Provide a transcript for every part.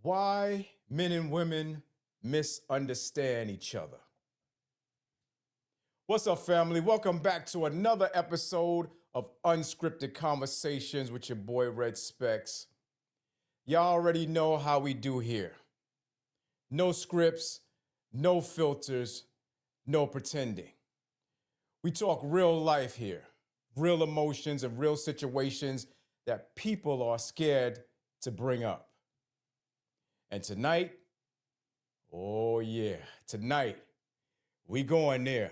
Why men and women misunderstand each other. What's up, family? Welcome back to another episode of Unscripted Conversations with your boy Red Specs. Y'all already know how we do here. No scripts, no filters, no pretending. We talk real life here, real emotions and real situations that people are scared to bring up. And tonight, oh yeah, tonight, we going there.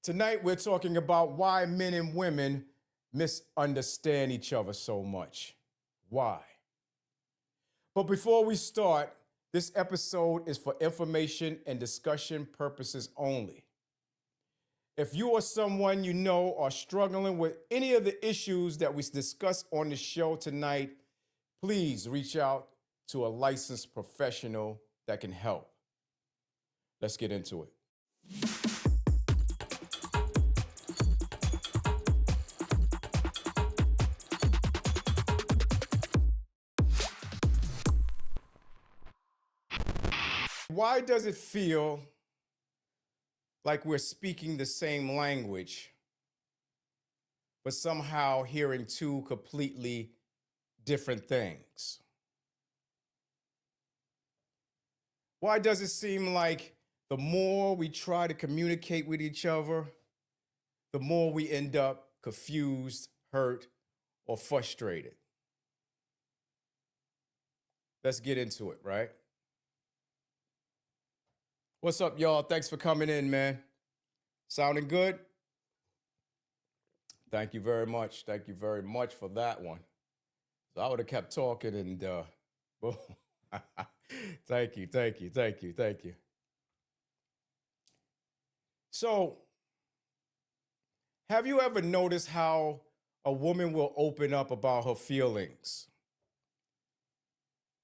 Tonight, we're talking about why men and women misunderstand each other so much. Why? But before we start, this episode is for information and discussion purposes only. If you or someone you know are struggling with any of the issues that we discuss on the show tonight, please reach out to a licensed professional that can help. Let's get into it. Why does it feel like we're speaking the same language, but somehow hearing two completely different things? Why does it seem like the more we try to communicate with each other, the more we end up confused, hurt, or frustrated? Let's get into it, right? What's up, y'all? Thanks for coming in, man. Sounding good? Thank you very much. Thank you very much for that one. So I would have kept talking and boom. Thank you. So, have you ever noticed how a woman will open up about her feelings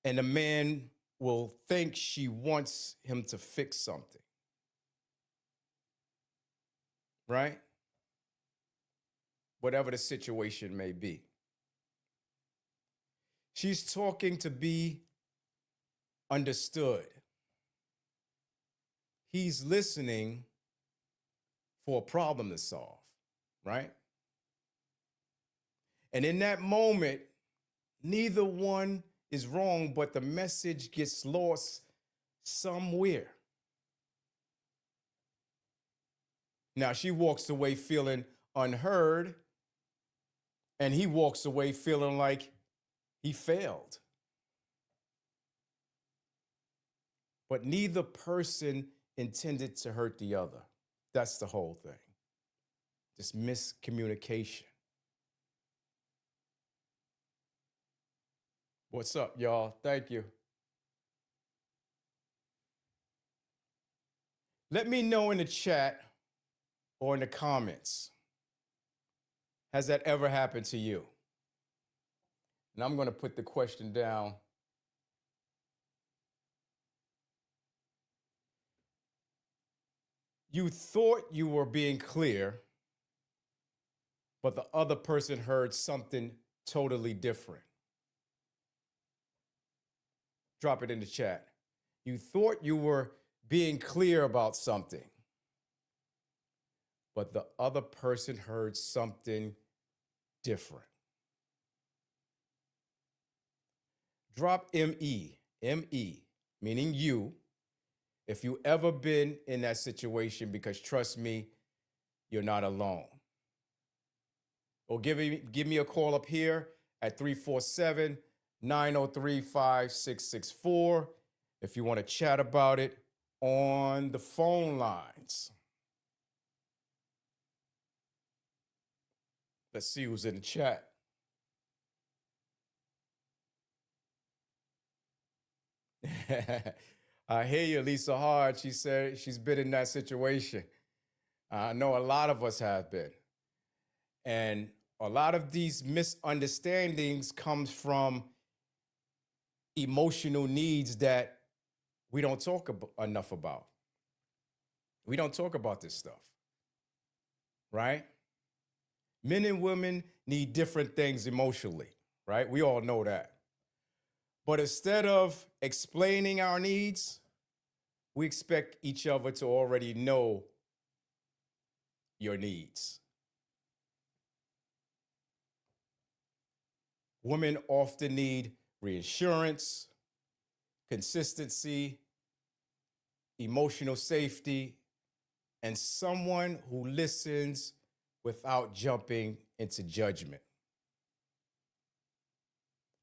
and the man will think she wants him to fix something? Right? Whatever the situation may be. She's talking to be understood. He's listening for a problem to solve, right? And in that moment, neither one is wrong, but the message gets lost somewhere. Now, she walks away feeling unheard, and he walks away feeling like he failed. But neither person intended to hurt the other. That's the whole thing. Just miscommunication. What's up, y'all? Thank you. Let me know in the chat or in the comments. Has that ever happened to you? And I'm going to put the question down. You thought you were being clear, but the other person heard something totally different. Drop it in the chat. You thought you were being clear about something, but the other person heard something different. Drop ME, meaning you, if you ever been in that situation, because trust me, you're not alone. Or give me a call up here at 347-903-5664 if you want to chat about it on the phone lines. Let's see who's in the chat. I hear you, Lisa Hard. She said she's been in that situation. I know a lot of us have been. And a lot of these misunderstandings comes from emotional needs that we don't talk enough about. We don't talk about this stuff, right? Men and women need different things emotionally, right? We all know that. But instead of explaining our needs, we expect each other to already know your needs. Women often need reassurance, consistency, emotional safety, and someone who listens without jumping into judgment.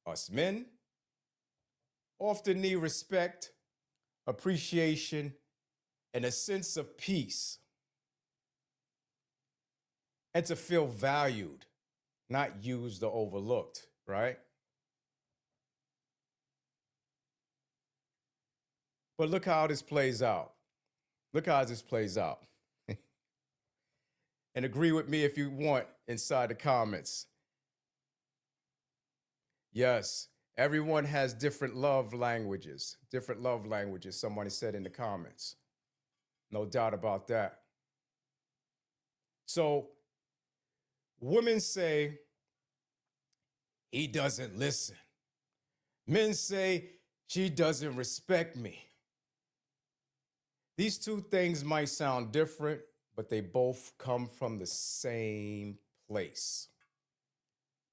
Us men often need respect, appreciation, and a sense of peace, and to feel valued, not used or overlooked, right? But look how this plays out. Look how this plays out. And agree with me if you want inside the comments. Yes, everyone has different love languages. Different love languages, somebody said in the comments. No doubt about that. So, women say, he doesn't listen. Men say, she doesn't respect me. These two things might sound different, but they both come from the same place.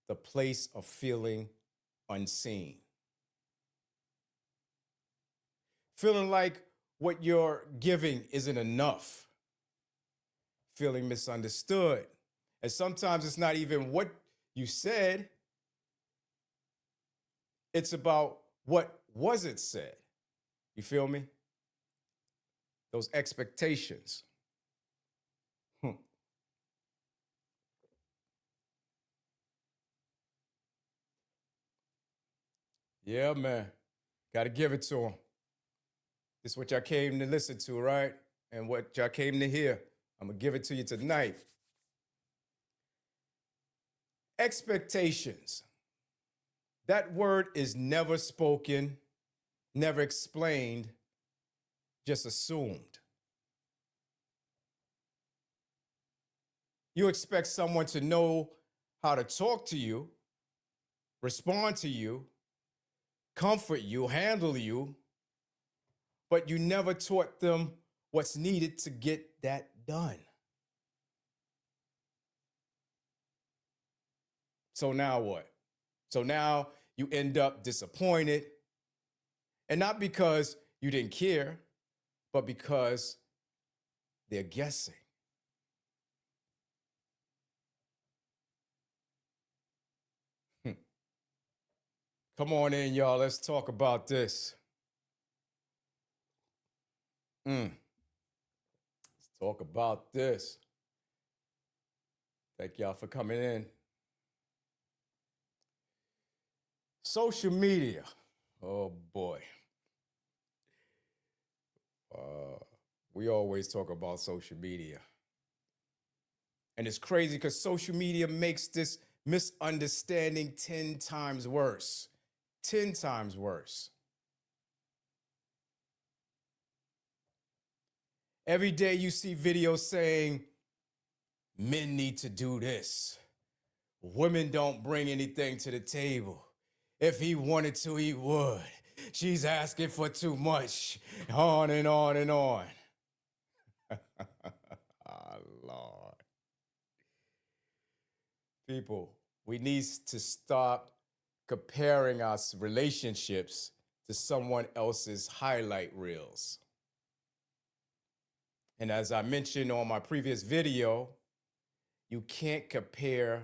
The place of feeling unseen. Feeling like what you're giving isn't enough. Feeling misunderstood. And sometimes it's not even what you said, it's about what wasn't said. You feel me? Those expectations. Yeah, man. Got to give it to them. This is what y'all came to listen to, right? And what y'all came to hear. I'm going to give it to you tonight. Expectations. That word is never spoken, never explained, just assumed. You expect someone to know how to talk to you, respond to you, comfort you, handle you, but you never taught them what's needed to get that done. So now what? So now you end up disappointed, and not because you didn't care, but because they're guessing. Come on in, y'all. Let's talk about this. Let's talk about this. Thank y'all for coming in. Social media. Oh, boy. We always talk about social media. And it's crazy because social media makes this misunderstanding 10 times worse. 10 times worse. Every day you see videos saying, men need to do this. Women don't bring anything to the table. If he wanted to, he would. She's asking for too much. On and on and on. Oh, Lord. People, we need to stop comparing our relationships to someone else's highlight reels. And as I mentioned on my previous video, you can't compare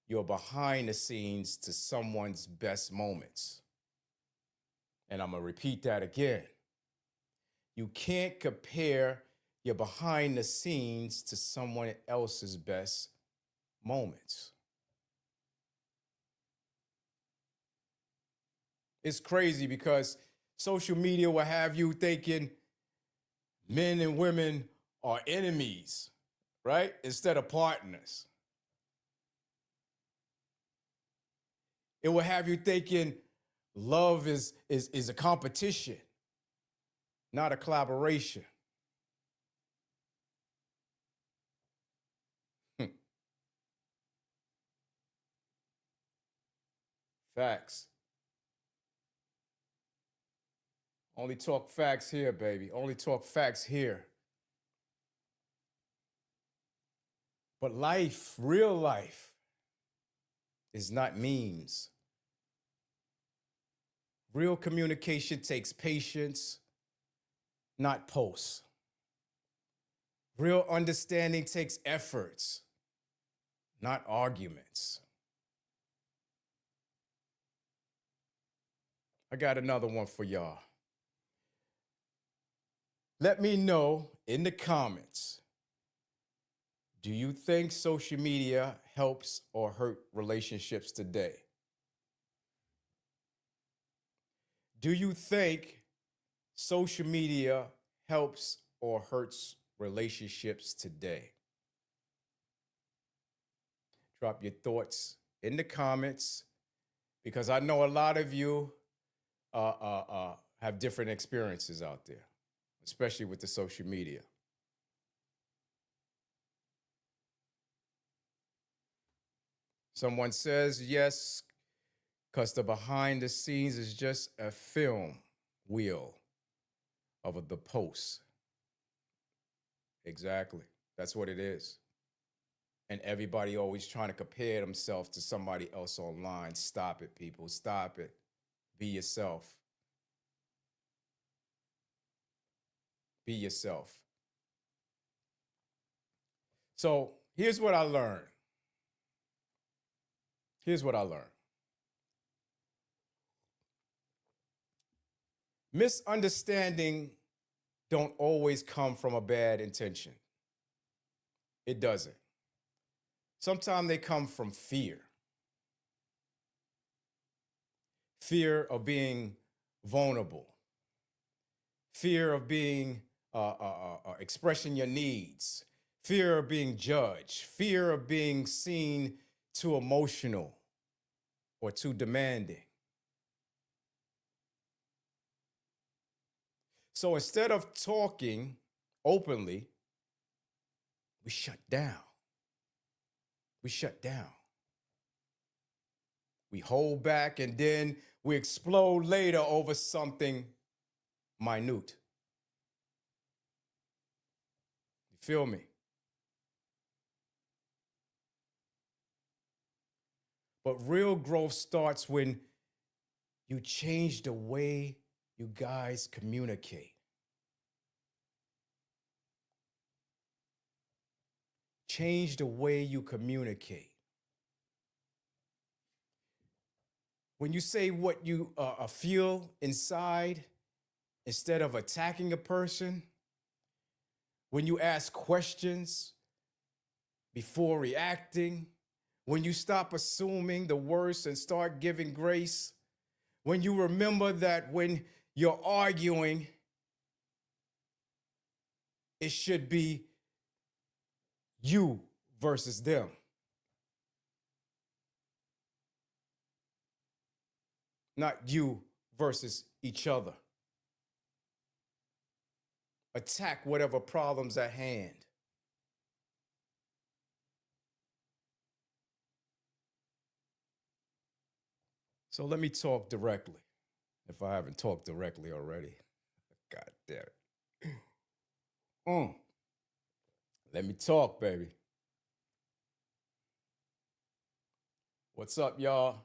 your behind the scenes to someone's best moments. And I'm going to repeat that again. You can't compare your behind the scenes to someone else's best moments. It's crazy because social media will have you thinking men and women are enemies, right? Instead of partners. It will have you thinking love is a competition, not a collaboration. Facts. Only talk facts here, baby. Only talk facts here. But life, real life, is not memes. Real communication takes patience, not posts. Real understanding takes efforts, not arguments. I got another one for y'all. Let me know in the comments, do you think social media helps or hurt relationships today? Do you think social media helps or hurts relationships today? Drop your thoughts in the comments, because I know a lot of you have different experiences out there, especially with the social media. Someone says yes, because the behind the scenes is just a film wheel of the post. Exactly. That's what it is. And everybody always trying to compare themselves to somebody else online. Stop it, people. Stop it. Be yourself. Be yourself. So here's what I learned. Misunderstanding don't always come from a bad intention. It doesn't. Sometimes they come from fear. Fear of being vulnerable. Fear of being expressing your needs. Fear of being judged. Fear of being seen too emotional or too demanding. So instead of talking openly, we shut down. We shut down. We hold back, and then we explode later over something minute. You feel me? But real growth starts when you change the way you guys communicate. Change the way you communicate. When you say what you feel inside, instead of attacking a person, when you ask questions before reacting, when you stop assuming the worst and start giving grace, when you remember that when you're arguing, it should be you versus them. Not you versus each other. Attack whatever problem's at hand. So let me talk directly, if I haven't talked directly already. God damn it. Let me talk, baby. What's up, y'all?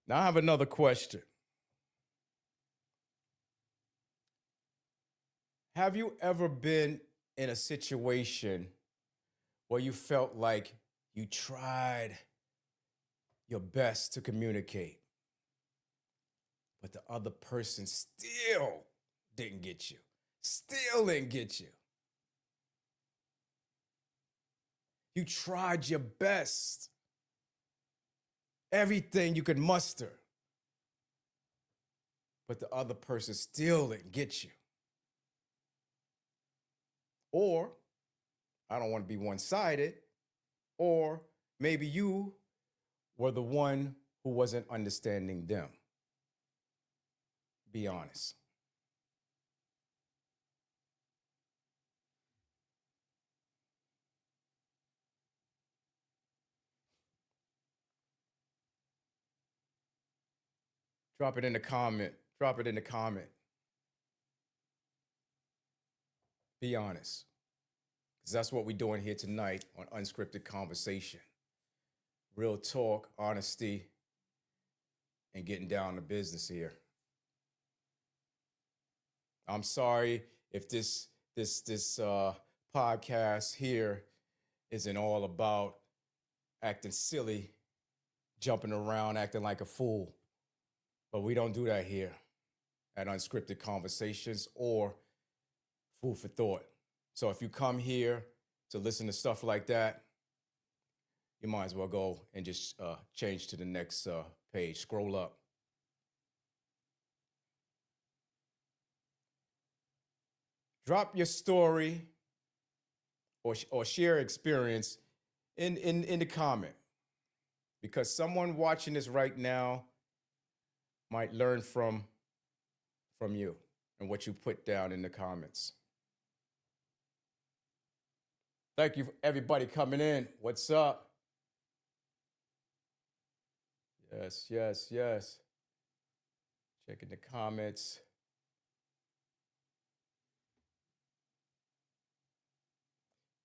Now I have another question. Have you ever been in a situation where you felt like you tried your best to communicate, but the other person still didn't get you? Still didn't get you. You tried your best, everything you could muster, but the other person still didn't get you. Or, I don't want to be one-sided, or maybe you were the one who wasn't understanding them. Be honest. Drop it in the comment. Drop it in the comment. Be honest. Because that's what we're doing here tonight on Unscripted Conversation. Real talk, honesty, and getting down to business here. I'm sorry if this podcast here isn't all about acting silly, jumping around, acting like a fool. But we don't do that here at Unscripted Conversations or Food for Thought. So if you come here to listen to stuff like that, you might as well go and just change to the next page. Scroll up. Drop your story or share experience in the comment, because someone watching this right now might learn from you and what you put down in the comments. Thank you for everybody coming in. What's up? Yes, yes, yes. Checking the comments.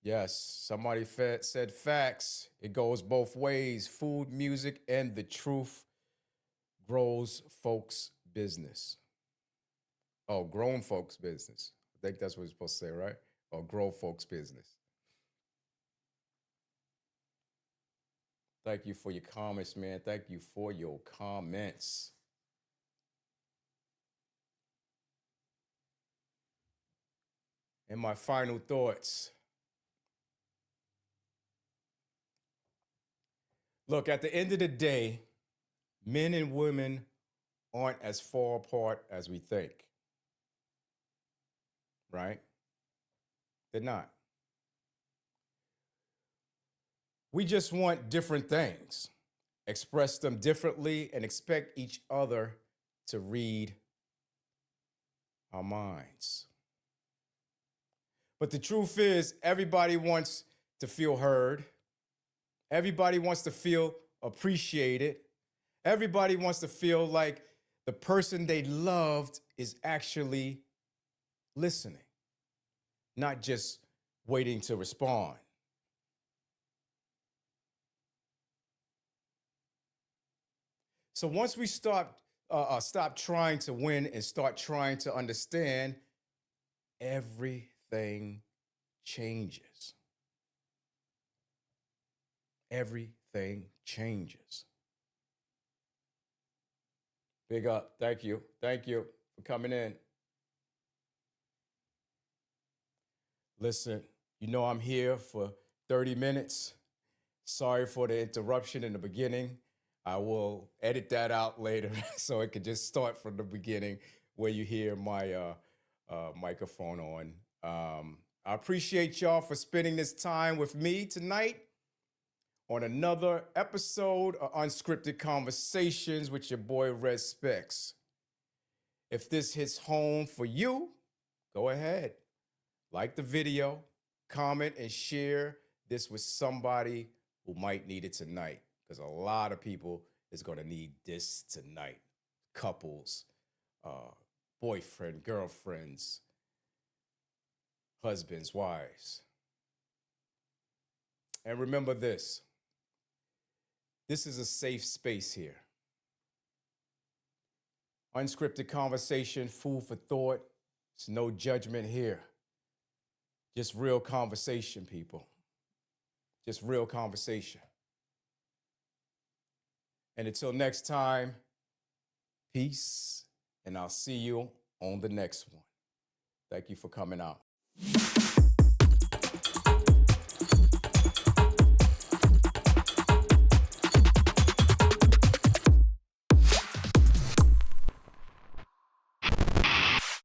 Yes, somebody said facts. It goes both ways. Food, music, and the truth grows folks' business. Oh, grown folks' business. I think that's what it's supposed to say, right? Or grow folks' business. Thank you for your comments, man. Thank you for your comments. And my final thoughts. Look, at the end of the day, men and women aren't as far apart as we think. Right? They're not. We just want different things, express them differently, and expect each other to read our minds. But the truth is, everybody wants to feel heard. Everybody wants to feel appreciated. Everybody wants to feel like the person they loved is actually listening, not just waiting to respond. So once we stop trying to win and start trying to understand, everything changes. Everything changes. Big up. Thank you. Thank you for coming in. Listen, you know I'm here for 30 minutes. Sorry for the interruption in the beginning. I will edit that out later so it could just start from the beginning where you hear my microphone on. I appreciate y'all for spending this time with me tonight on another episode of Unscripted Conversations with your boy Red Specs. If this hits home for you, go ahead. Like the video, comment, and share this with somebody who might need it tonight, because a lot of people is going to need this tonight. Couples, boyfriend, girlfriends, husbands, wives. And remember this. This is a safe space here. Unscripted conversation, food for thought. There's no judgment here. Just real conversation, people. Just real conversation. And until next time, peace, and I'll see you on the next one. Thank you for coming out.